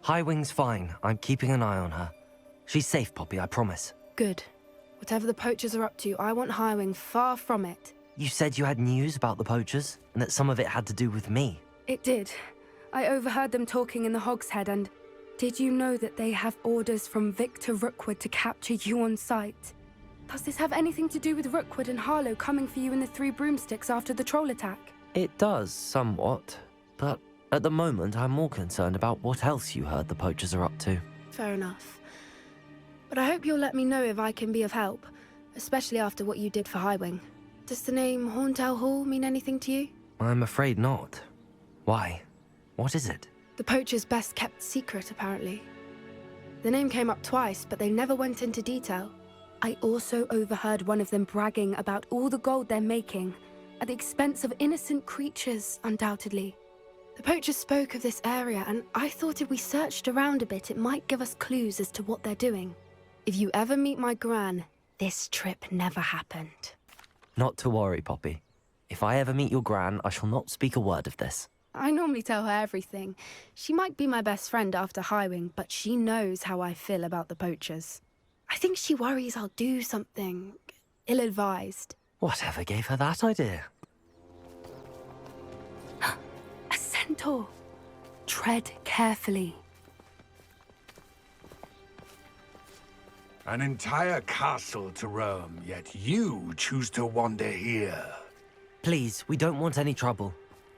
Highwing's fine. I'm keeping an eye on her. She's safe, Poppy, I promise. Good. Whatever the poachers are up to, I want Highwing far from it. You said you had news about the poachers, and that some of it had to do with me. It did. I overheard them talking in the Hogshead, and did you know that they have orders from Victor Rookwood to capture you on sight? Does this have anything to do with Rookwood and Harlow coming for you in the Three Broomsticks after the troll attack? It does, somewhat. But at the moment, I'm more concerned about what else you heard the poachers are up to. Fair enough. But I hope you'll let me know if I can be of help, especially after what you did for Highwing. Does the name Horntail Hall mean anything to you? I'm afraid not. Why? What is it? The poachers' best-kept secret, apparently. The name came up twice, but they never went into detail. I also overheard one of them bragging about all the gold they're making, at the expense of innocent creatures, undoubtedly. The poachers spoke of this area, and I thought if we searched around a bit, it might give us clues as to what they're doing. If you ever meet my gran, this trip never happened. Not to worry, Poppy. If I ever meet your gran, I shall not speak a word of this. I normally tell her everything. She might be my best friend after Highwing, but she knows how I feel about the poachers. I think she worries I'll do something ill-advised. Whatever gave her that idea? A centaur. Tread carefully. An entire castle to roam, yet you choose to wander here. Please, we don't want any trouble.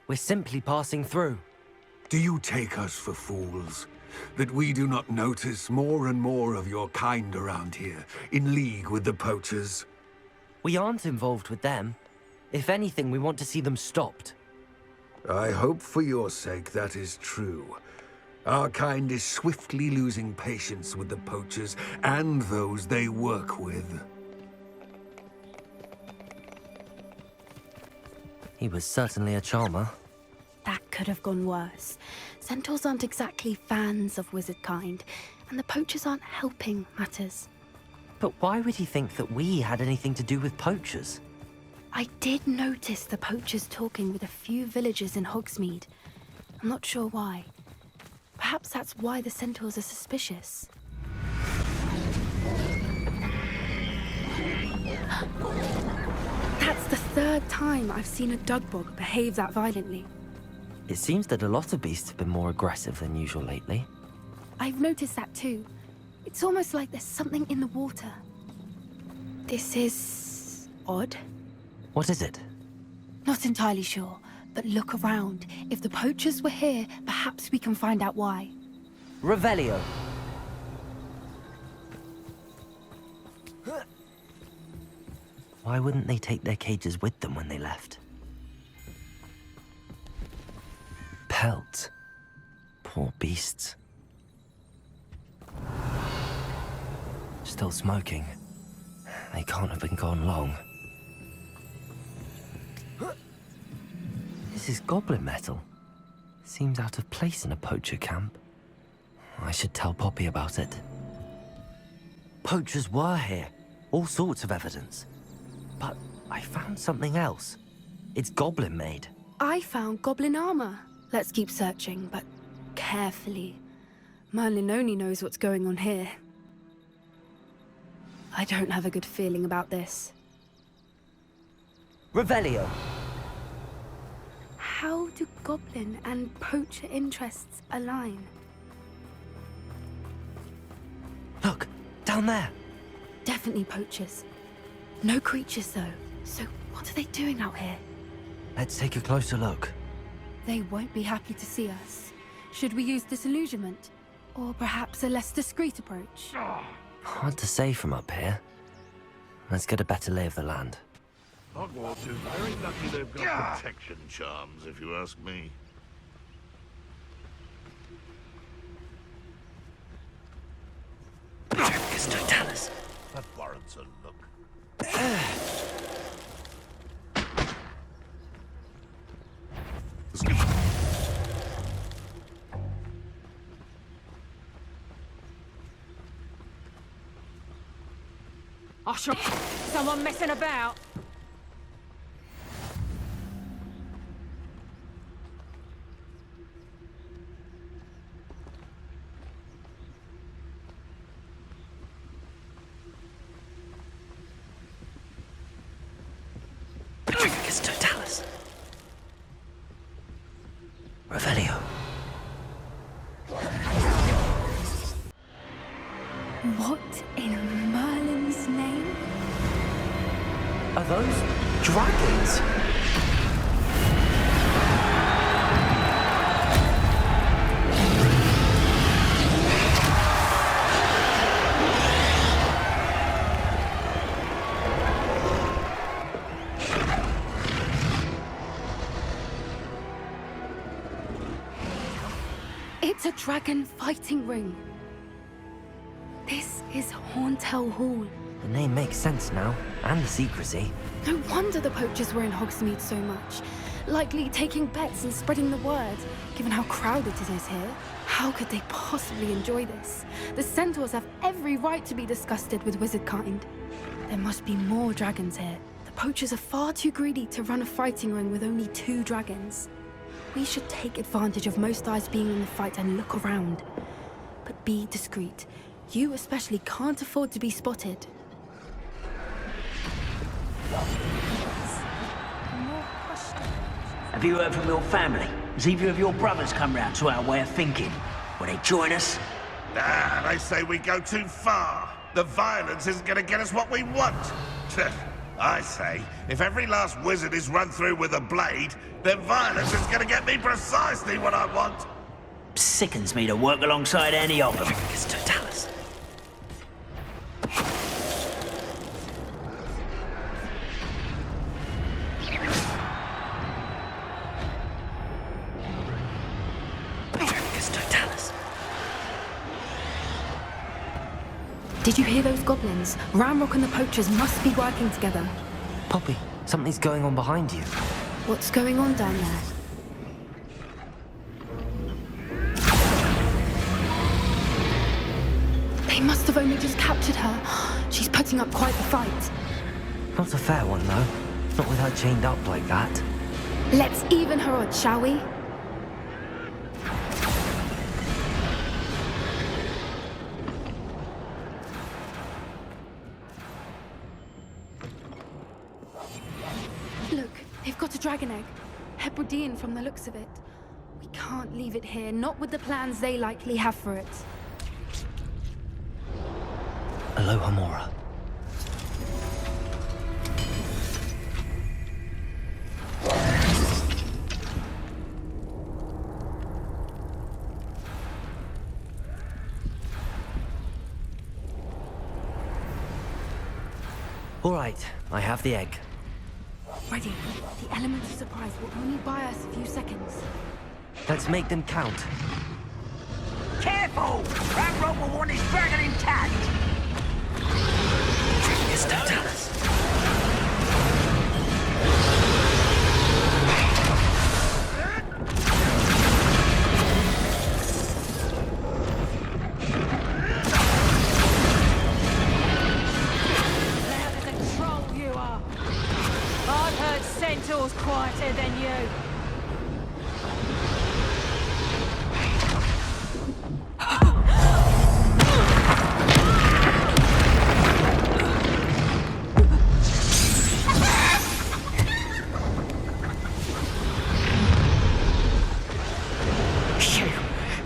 We're simply passing through. Do you take us for fools? That we do not notice more and more of your kind around here, in league with the poachers? We aren't involved with them. If anything, we want to see them stopped. I hope for your sake that is true. Our kind is swiftly losing patience with the poachers and those they work with. He was certainly a charmer. That could have gone worse. Centaurs aren't exactly fans of wizard kind, and the poachers aren't helping matters. But why would he think that we had anything to do with poachers? I did notice the poachers talking with a few villagers in Hogsmeade. I'm not sure why. Perhaps that's why the centaurs are suspicious. That's the third time I've seen a dugbog behave that violently. It seems that a lot of beasts have been more aggressive than usual lately. I've noticed that too. It's almost like there's something in the water. This is odd. What is it? Not entirely sure, but look around. If the poachers were here, perhaps we can find out why. Revelio. Why wouldn't they take their cages with them when they left? Pelt. Poor beasts. Still smoking. They can't have been gone long. This is goblin metal. Seems out of place in a poacher camp. I should tell Poppy about it. Poachers were here. All sorts of evidence. But I found something else. It's goblin made. I found goblin armor. Let's keep searching, but carefully. Merlin only knows what's going on here. I don't have a good feeling about this. Revelio. How do goblin and poacher interests align? Look, down there. Definitely poachers. No creatures, though. So what are they doing out here? Let's take a closer look. They won't be happy to see us. Should we use disillusionment? Or perhaps a less discreet approach? Hard to say from up here. Let's get a better lay of the land. Hogwarts is very lucky they've got protection charms, if you ask me. It's Totalis. That warrants a look. Usher! Someone messing about! Revelio. What in Merlin's name? Are those dragons? It's a dragon fighting ring. This is Hauntel Hall. The name makes sense now, and the secrecy. No wonder the poachers were in Hogsmeade so much. Likely taking bets and spreading the word, given how crowded it is here. How could they possibly enjoy this? The centaurs have every right to be disgusted with wizard kind. There must be more dragons here. The poachers are far too greedy to run a fighting ring with only 2 dragons. We should take advantage of most eyes being in the fight and look around. But be discreet. You especially can't afford to be spotted. Have you heard from your family? Has either of your brothers come round to our way of thinking? Will they join us? Nah, they say we go too far. The violence isn't gonna get us what we want. I say, if every last wizard is run through with a blade, then violence is gonna get me precisely what I want. Sickens me to work alongside any of them. It's Totalis. Did you hear those goblins? Ramrock and the poachers must be working together. Poppy, something's going on behind you. What's going on down there? They must have only just captured her. She's putting up quite the fight. Not a fair one, though. Not with her chained up like that. Let's even her odds, shall we? Look, they've got a dragon egg. Hebridean from the looks of it. We can't leave it here, not with the plans they likely have for it. Aloha Mora. All right, I have the egg. Ready. The element of surprise will only buy us a few seconds. Let's make them count. Careful! Ramrock will want his dragon intact! It's Totalis. Louder than troll you are. I've heard centaurs quieter than you.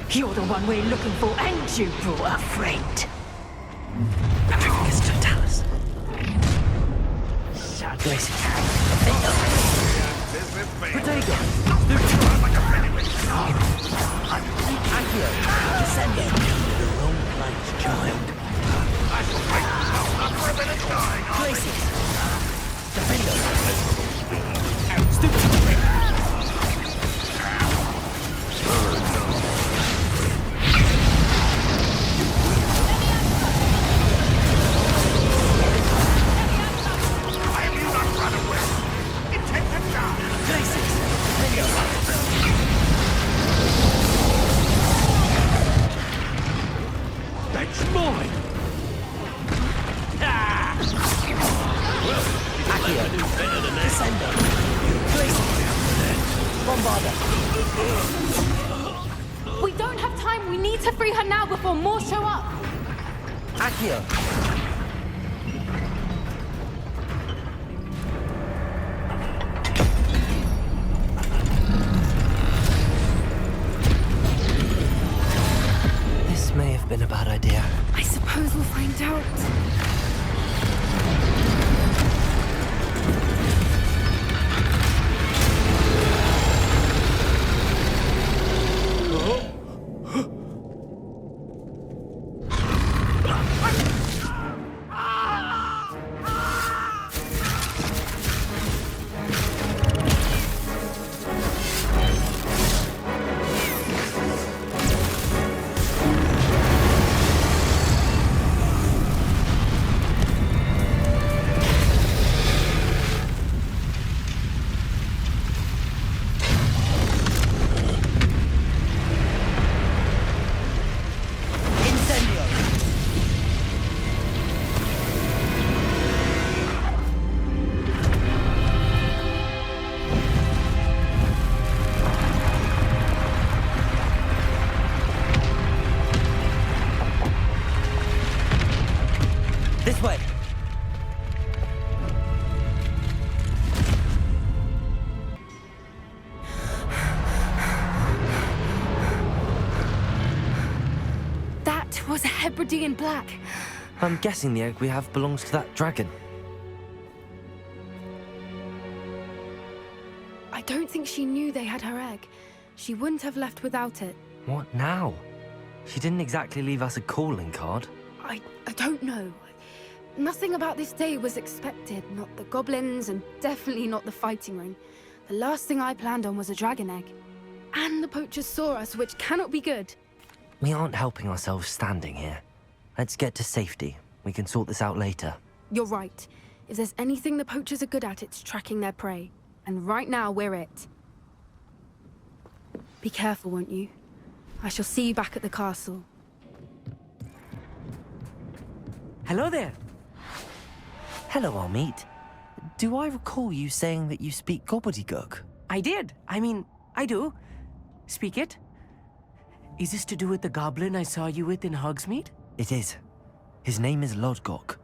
You're the one we're looking for, and you brought a friend. It's Totalis. Douglas. Accio. Descending. The wrong place, child. I shall break myself up for a bit of dying, Places. Why have you not run away? Intend to die. That's mine! Accio. Descending. Bombarder. We don't have time. We need to free her now before more show up. Accio. was a Hebridean black. I'm guessing the egg we have belongs to that dragon. I don't think she knew they had her egg. She wouldn't have left without it. What now? She didn't exactly leave us a calling card. I don't know. Nothing about this day was expected. Not the goblins, and definitely not the fighting ring. The last thing I planned on was a dragon egg. And the poachers saw us, which cannot be good. We aren't helping ourselves standing here. Let's get to safety. We can sort this out later. You're right. If there's anything the poachers are good at, it's tracking their prey. And right now, we're it. Be careful, won't you? I shall see you back at the castle. Hello there. Hello, Amit. Do I recall you saying that you speak gobbledygook? I did. I mean, I do. Speak it. Is this to do with the goblin I saw you with in Hogsmeade? It is. His name is Lodgok.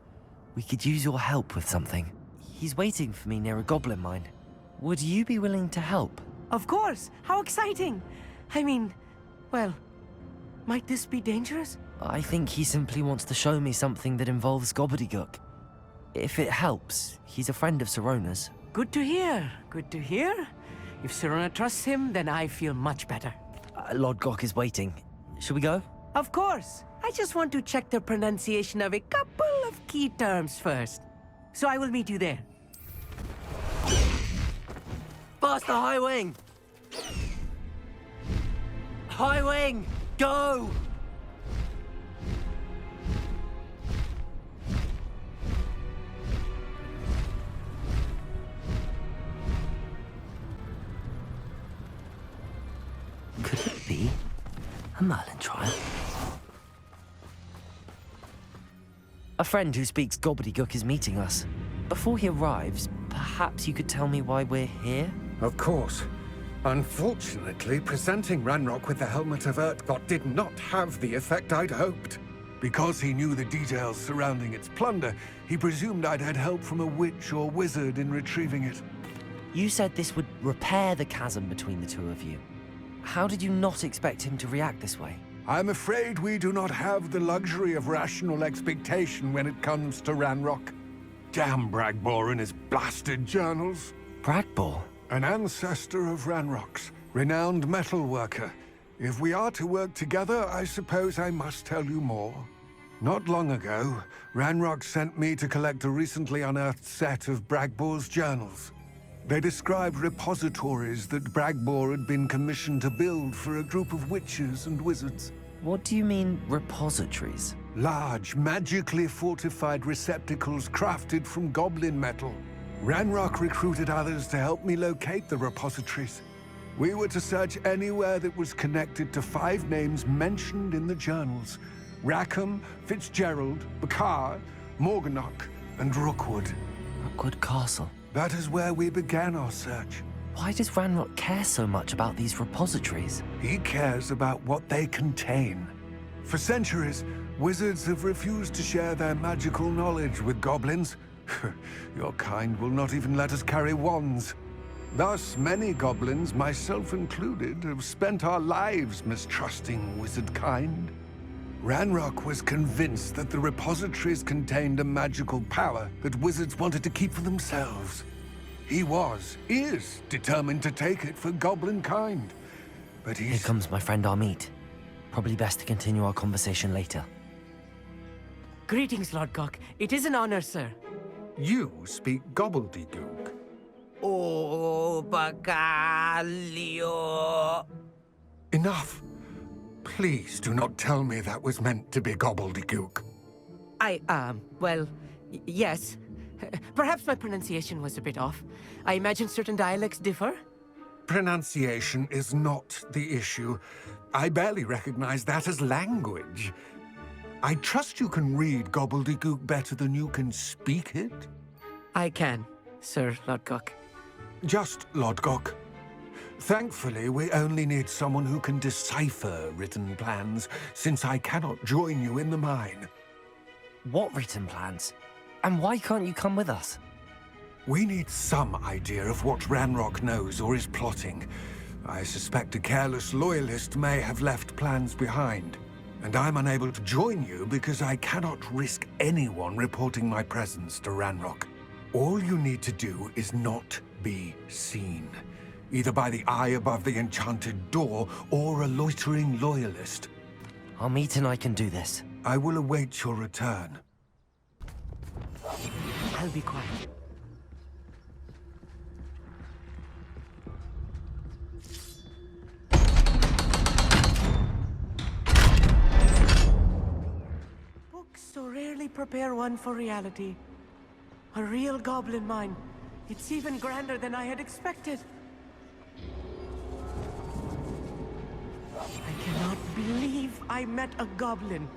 We could use your help with something. He's waiting for me near a goblin mine. Would you be willing to help? Of course. How exciting. I mean, well, might this be dangerous? I think he simply wants to show me something that involves gobbledygook. If it helps, he's a friend of Sirona's. Good to hear. Good to hear. If Sirona trusts him, then I feel much better. Lodgok is waiting. Shall we go? Of course. I just want to check the pronunciation of a couple of key terms first. So I will meet you there. Faster, Highwing! Highwing, go! Could it be a Merlin trial? A friend who speaks gobbledygook is meeting us. Before he arrives, perhaps you could tell me why we're here? Of course. Unfortunately, presenting Ranrock with the Helmet of Lodgok did not have the effect I'd hoped. Because he knew the details surrounding its plunder, he presumed I'd had help from a witch or wizard in retrieving it. You said this would repair the chasm between the two of you. How did you not expect him to react this way? I'm afraid we do not have the luxury of rational expectation when it comes to Ranrock. Damn Bragbor and his blasted journals. Bragbor? An ancestor of Ranrock's, renowned metal worker. If we are to work together, I suppose I must tell you more. Not long ago, Ranrock sent me to collect a recently unearthed set of Bragbor's journals. They described repositories that Bragbor had been commissioned to build for a group of witches and wizards. What do you mean, repositories? Large, magically fortified receptacles crafted from goblin metal. Ranrock recruited others to help me locate the repositories. We were to search anywhere that was connected to 5 names mentioned in the journals: Rackham, Fitzgerald, Bakar, Morganach, and Rookwood. Rookwood Castle. That is where we began our search. Why does Ranrock care so much about these repositories? He cares about what they contain. For centuries, wizards have refused to share their magical knowledge with goblins. Your kind will not even let us carry wands. Thus, many goblins, myself included, have spent our lives mistrusting wizard kind. Ranrock was convinced that the repositories contained a magical power that wizards wanted to keep for themselves. He is determined to take it for goblin kind. But Here comes my friend Amit. Probably best to continue our conversation later. Greetings, Lodgok. It is an honor, sir. You speak gobbledygook. Oh, Bacalio. Enough. Please do not tell me that was meant to be gobbledygook. Well, yes. Perhaps my pronunciation was a bit off. I imagine certain dialects differ. Pronunciation is not the issue. I barely recognize that as language. I trust you can read gobbledygook better than you can speak it. I can, Sir Lodgok. Just Lodgok. Thankfully, we only need someone who can decipher written plans, since I cannot join you in the mine. What written plans? And why can't you come with us? We need some idea of what Ranrock knows or is plotting. I suspect a careless loyalist may have left plans behind. And I'm unable to join you because I cannot risk anyone reporting my presence to Ranrock. All you need to do is not be seen, either by the eye above the enchanted door or a loitering loyalist. Amit and I can do this. I will await your return. I'll be quiet. Books so rarely prepare one for reality. A real goblin mine. It's even grander than I had expected. I cannot believe I met a goblin.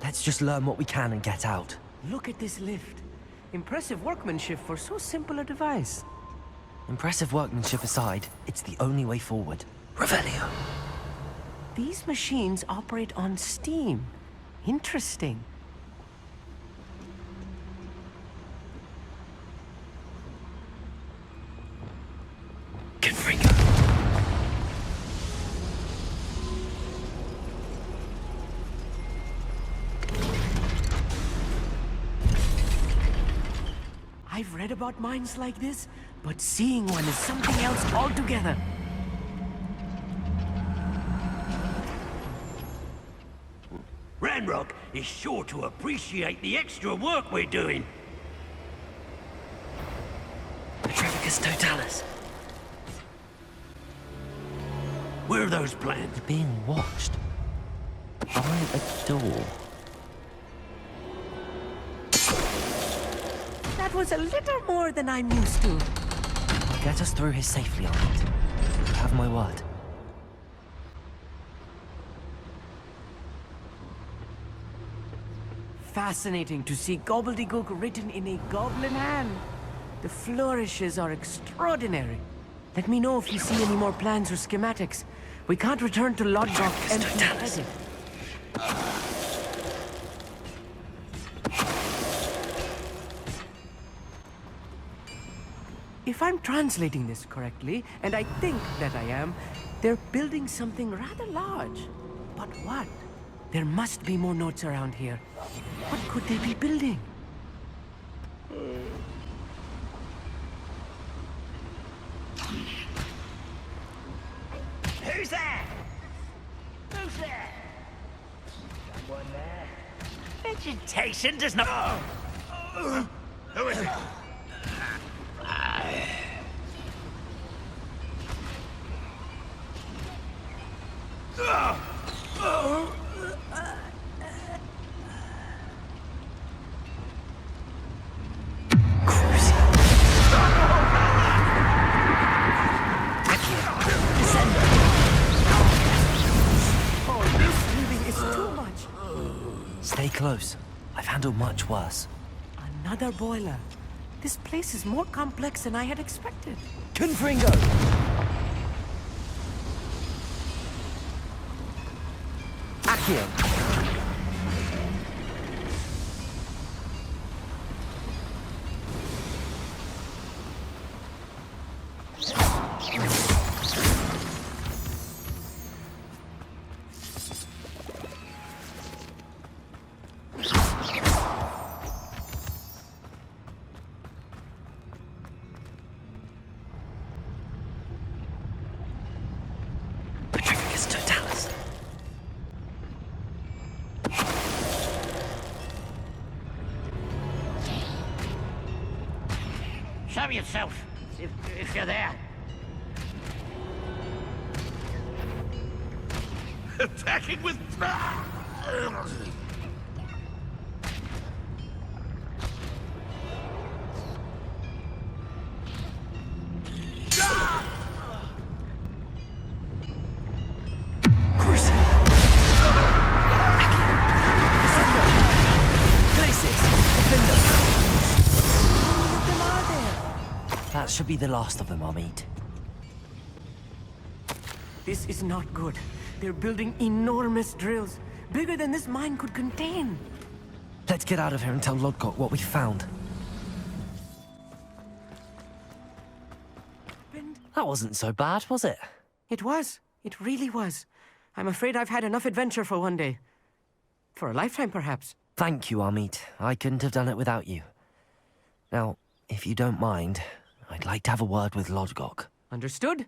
Let's just learn what we can and get out. Look at this lift. Impressive workmanship for so simple a device. Impressive workmanship aside, it's the only way forward. Revelio. These machines operate on steam. Interesting. Confringo. I've read about mines like this, but seeing one is something else altogether. Ranrock is sure to appreciate the extra work we're doing. Petrificus totalis. Where are those plans? We're being watched. By a door. That was a little more than I'm used to. I'll get us through here safely, Amit. You have my word. Fascinating to see gobbledygook written in a goblin hand. The flourishes are extraordinary. Let me know if you see any more plans or schematics. We can't return to Lodgok empty-handed. If I'm translating this correctly, and I think that I am, they're building something rather large. But what? There must be more notes around here. What could they be building? Who's there? Who's there? Someone there? Vegetation does not... Who is it? Oh, this really is too much. Stay close. I've handled much worse. Another boiler. This place is more complex than I had expected. Confringo! Accio! Petrificus totalis. Show yourself, if you're there. Attacking with... That should be the last of them, Amit. This is not good. They're building enormous drills, bigger than this mine could contain. Let's get out of here and tell Lodgok what we found. That wasn't so bad, was it? It was. It really was. I'm afraid I've had enough adventure for one day. For a lifetime, perhaps. Thank you, Amit. I couldn't have done it without you. Now, if you don't mind, I'd like to have a word with Lodgok. Understood?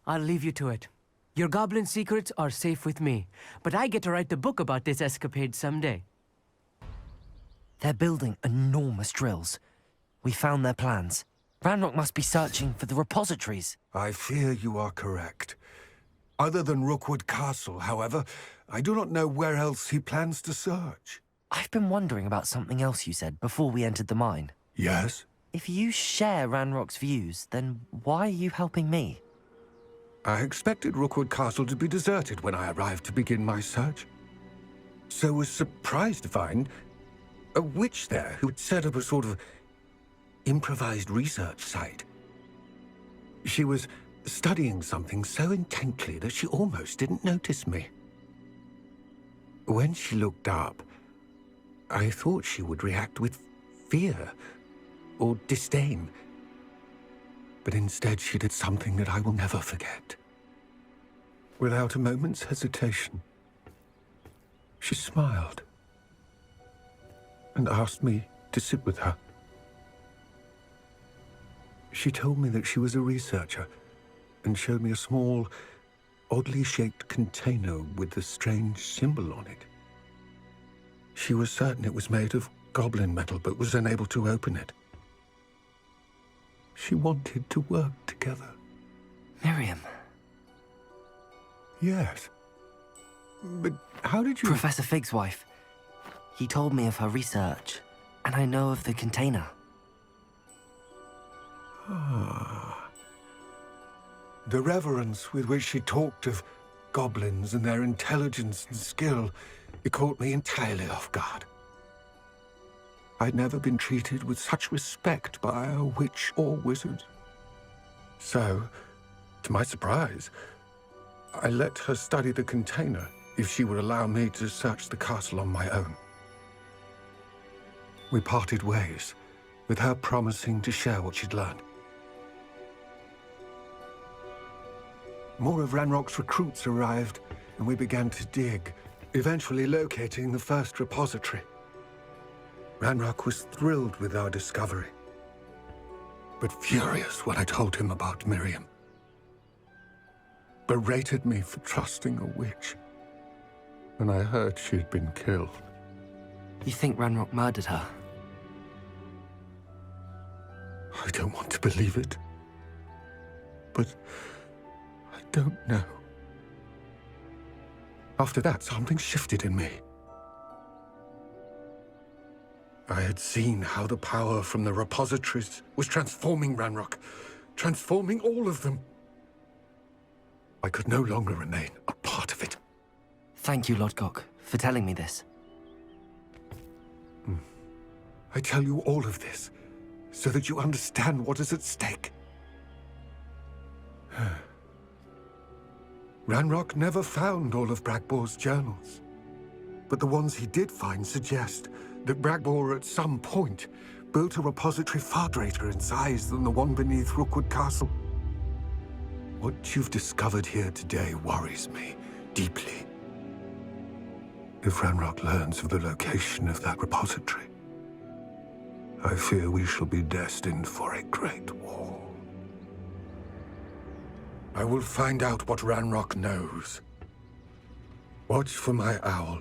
I'll leave you to it. Your goblin secrets are safe with me, but I get to write the book about this escapade someday. They're building enormous drills. We found their plans. Ranrock must be searching for the repositories. I fear you are correct. Other than Rookwood Castle, however, I do not know where else he plans to search. I've been wondering about something else you said before we entered the mine. Yes? If you share Ranrock's views, then why are you helping me? I expected Rookwood Castle to be deserted when I arrived to begin my search. So was surprised to find a witch there who had set up a sort of improvised research site. She was studying something so intently that she almost didn't notice me. When she looked up, I thought she would react with fear or disdain. But instead she did something that I will never forget. Without a moment's hesitation, she smiled and asked me to sit with her. She told me that she was a researcher and showed me a small, oddly shaped container with a strange symbol on it. She was certain it was made of goblin metal, but was unable to open it. She wanted to work together. Miriam. Yes. But how did you... Professor Fig's wife. He told me of her research, and I know of the container. Ah. The reverence with which she talked of goblins and their intelligence and skill, it caught me entirely off guard. I'd never been treated with such respect by a witch or wizard. So, to my surprise, I let her study the container if she would allow me to search the castle on my own. We parted ways, with her promising to share what she'd learned. More of Ranrock's recruits arrived, and we began to dig, eventually locating the first repository. Ranrock was thrilled with our discovery, but furious when I told him about Miriam. Berated me for trusting a witch, and I heard she'd been killed. You think Ranrock murdered her? I don't want to believe it, but I don't know. After that, something shifted in me. I had seen how the power from the repositories was transforming Ranrock, transforming all of them. I could no longer remain a part of it. Thank you, Lodgok, for telling me this. I tell you all of this so that you understand what is at stake. Ranrock never found all of Bragbor's journals, but the ones he did find suggest that Bragbor at some point built a repository far greater in size than the one beneath Rookwood Castle. What you've discovered here today worries me deeply. If Ranrock learns of the location of that repository, I fear we shall be destined for a great war. I will find out what Ranrock knows. Watch for my owl